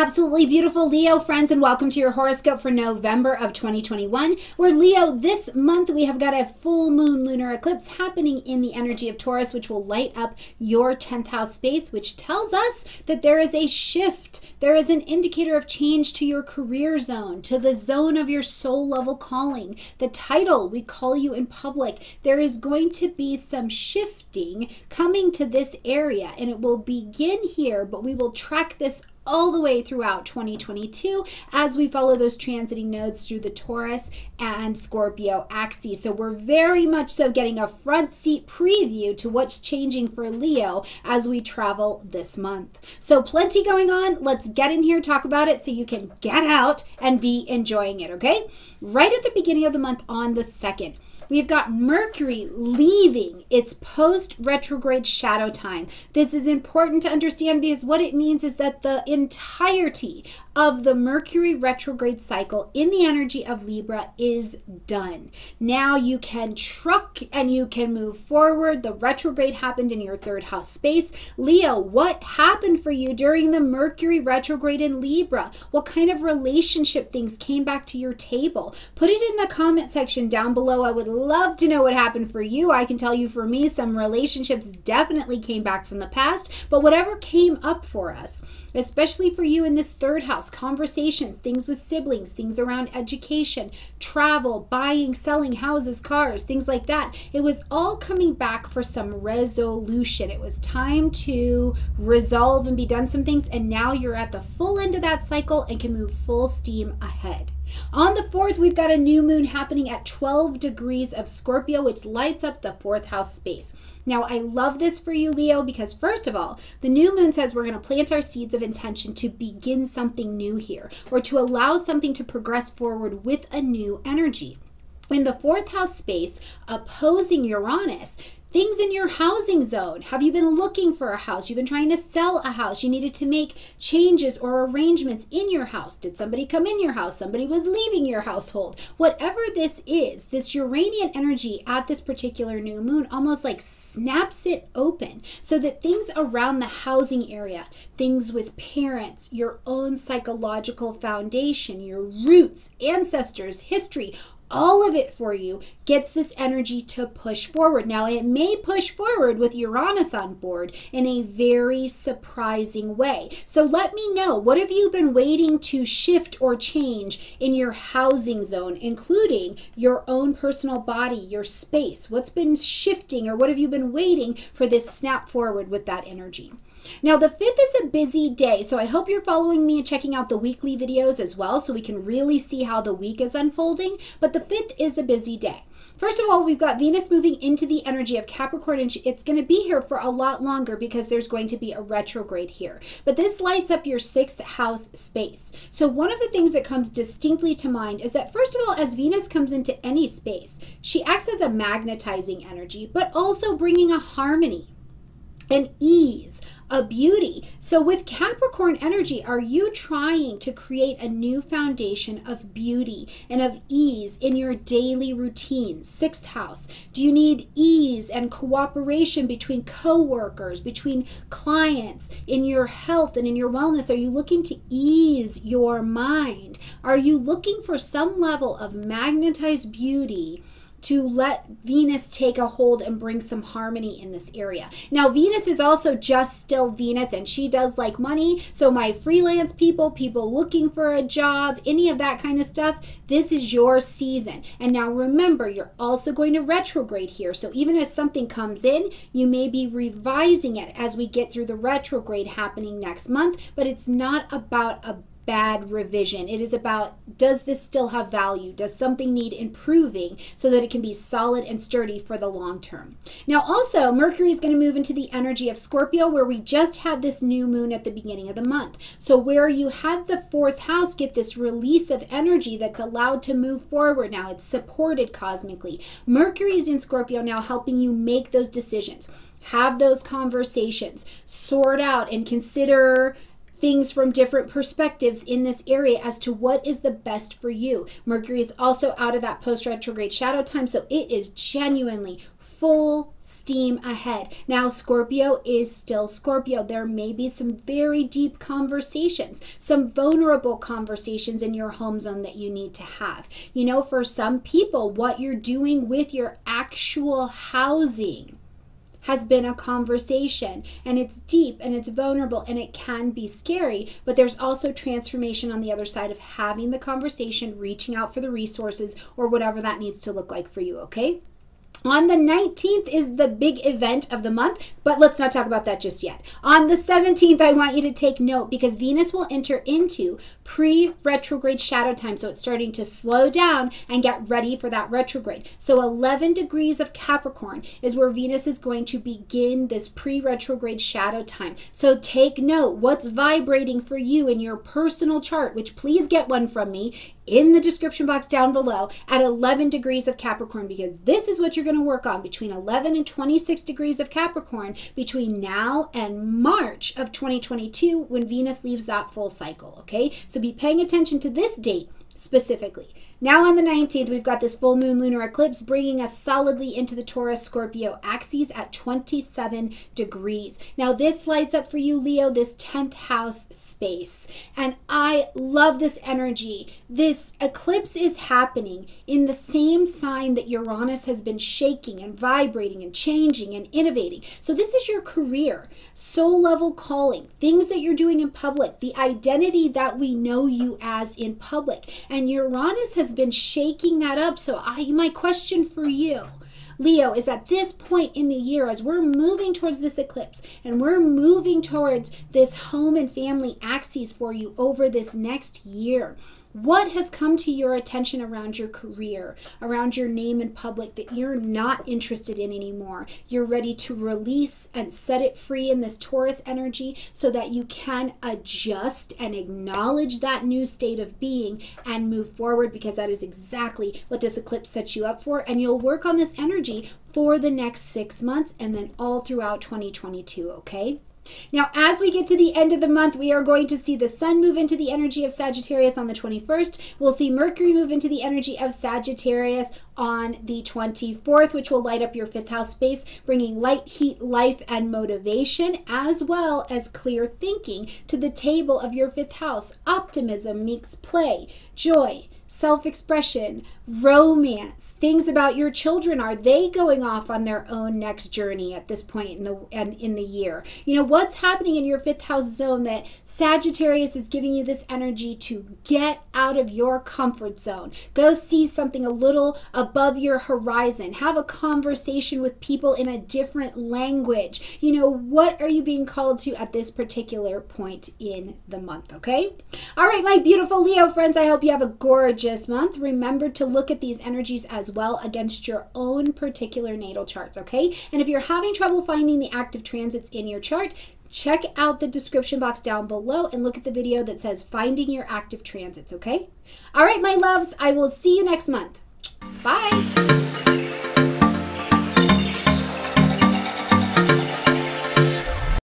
absolutely beautiful Leo friends, and welcome to your horoscope for November of 2021, where Leo, this month we have got a full moon lunar eclipse happening in the energy of Taurus, which will light up your 10th house space, which tells us that there is a shift. There is an indicator of change to your career zone, to the zone of your soul level calling, the title we call you in public. There is going to be some shifting coming to this area, and it will begin here, but we will track this all the way throughout 2022 as we follow those transiting nodes through the Taurus and Scorpio axes. So we're very much so getting a front seat preview to what's changing for Leo as we travel this month. So plenty going on. Let's get in here, talk about it so you can get out and be enjoying it, okay? Right at the beginning of the month on the 2nd, we've got Mercury leaving its post-retrograde shadow time. This is important to understand because what it means is that the entirety of the Mercury retrograde cycle in the energy of Libra is done. Now you can truck and you can move forward. The retrograde happened in your 3rd house space. Leo, what happened for you during the Mercury retrograde in Libra? What kind of relationship things came back to your table? Put it in the comment section down below. I would love to know what happened for you. I can tell you for me, some relationships definitely came back from the past, but whatever came up for us, especially for you in this 3rd house, conversations, things with siblings, things around education, travel, buying, selling houses, cars, things like that. It was all coming back for some resolution. It was time to resolve and be done some things, and now you're at the full end of that cycle and can move full steam ahead. On the 4th, we've got a new moon happening at 12 degrees of Scorpio, which lights up the 4th house space. Now, I love this for you, Leo, because first of all, the new moon says we're going to plant our seeds of intention to begin something new here, or to allow something to progress forward with a new energy. In the 4th house space, opposing Uranus, things in your housing zone. Have you been looking for a house? You've been trying to sell a house. You needed to make changes or arrangements in your house. Did somebody come in your house? Somebody was leaving your household. Whatever this is, this Uranian energy at this particular new moon almost like snaps it open so that things around the housing area, things with parents, your own psychological foundation, your roots, ancestors, history, all of it for you gets this energy to push forward. Now, it may push forward with Uranus on board in a very surprising way. So let me know, what have you been waiting to shift or change in your housing zone, including your own personal body, your space? What's been shifting, or what have you been waiting for this snap forward with that energy? Now, the 5th is a busy day, so I hope you're following me and checking out the weekly videos as well so we can really see how the week is unfolding, but the 5th is a busy day. First of all, we've got Venus moving into the energy of Capricorn, and it's going to be here for a lot longer because there's going to be a retrograde here. But this lights up your 6th house space. So one of the things that comes distinctly to mind is that, first of all, as Venus comes into any space, she acts as a magnetizing energy, but also bringing a harmony, an ease, a beauty. So with Capricorn energy, are you trying to create a new foundation of beauty and of ease in your daily routine? 6th house. Do you need ease and cooperation between co-workers, between clients, in your health and in your wellness? Are you looking to ease your mind? Are you looking for some level of magnetized beauty to let Venus take a hold and bring some harmony in this area? Now, Venus is also just still Venus, and she does like money. So my freelance people, people looking for a job, any of that kind of stuff, this is your season. And now remember, you're also going to retrograde here. So even as something comes in, you may be revising it as we get through the retrograde happening next month, but it's not about a bad revision. It is about, does this still have value? Does something need improving so that it can be solid and sturdy for the long term? Now also, Mercury is going to move into the energy of Scorpio, where we just had this new moon at the beginning of the month. So where you had the 4th house get this release of energy that's allowed to move forward now, it's supported cosmically. Mercury is in Scorpio now, helping you make those decisions, have those conversations, sort out and consider things from different perspectives in this area as to what is the best for you. Mercury is also out of that post-retrograde shadow time, so it is genuinely full steam ahead. Now, Scorpio is still Scorpio. There may be some very deep conversations, some vulnerable conversations in your home zone that you need to have. You know, for some people, what you're doing with your actual housing has been a conversation, and it's deep and it's vulnerable and it can be scary, but there's also transformation on the other side of having the conversation, reaching out for the resources or whatever that needs to look like for you, okay? On the 19th is the big event of the month, but let's not talk about that just yet. On the 17th, I want you to take note because Venus will enter into pre-retrograde shadow time. So it's starting to slow down and get ready for that retrograde. So 11 degrees of Capricorn is where Venus is going to begin this pre-retrograde shadow time. So take note, what's vibrating for you in your personal chart, which please get one from me in the description box down below at 11 degrees of Capricorn, because this is what you're going to work on between 11 and 26 degrees of Capricorn between now and March of 2022 when Venus leaves that full cycle, okay? So be paying attention to this date specifically. Now on the 19th, we've got this full moon lunar eclipse bringing us solidly into the Taurus-Scorpio axis at 27 degrees. Now this lights up for you, Leo, this 10th house space. And I love this energy. This eclipse is happening in the same sign that Uranus has been shaking and vibrating and changing and innovating. So this is your career, soul level calling, things that you're doing in public, the identity that we know you as in public. And Uranus has been shaking that up. So my question for you, Leo, is at this point in the year, as we're moving towards this eclipse and we're moving towards this home and family axis for you over this next year, what has come to your attention around your career, around your name in public that you're not interested in anymore? You're ready to release and set it free in this Taurus energy so that you can adjust and acknowledge that new state of being and move forward, because that is exactly what this eclipse sets you up for. And you'll work on this energy for the next 6 months and then all throughout 2022, okay? Now, as we get to the end of the month, we are going to see the sun move into the energy of Sagittarius on the 21st. We'll see Mercury move into the energy of Sagittarius on the 24th, which will light up your 5th house space, bringing light, heat, life, and motivation, as well as clear thinking to the table of your 5th house. Optimism meets play, joy, self-expression, romance, things about your children. Are they going off on their own next journey at this point in the year? You know, what's happening in your 5th house zone that Sagittarius is giving you this energy to get out of your comfort zone? Go see something a little above your horizon. Have a conversation with people in a different language. You know, what are you being called to at this particular point in the month, okay? All right, my beautiful Leo friends, I hope you have a gorgeous month. Remember to look at these energies as well against your own particular natal charts, okay? And if you're having trouble finding the active transits in your chart, check out the description box down below and look at the video that says finding your active transits, okay? All right, my loves, I will see you next month. Bye.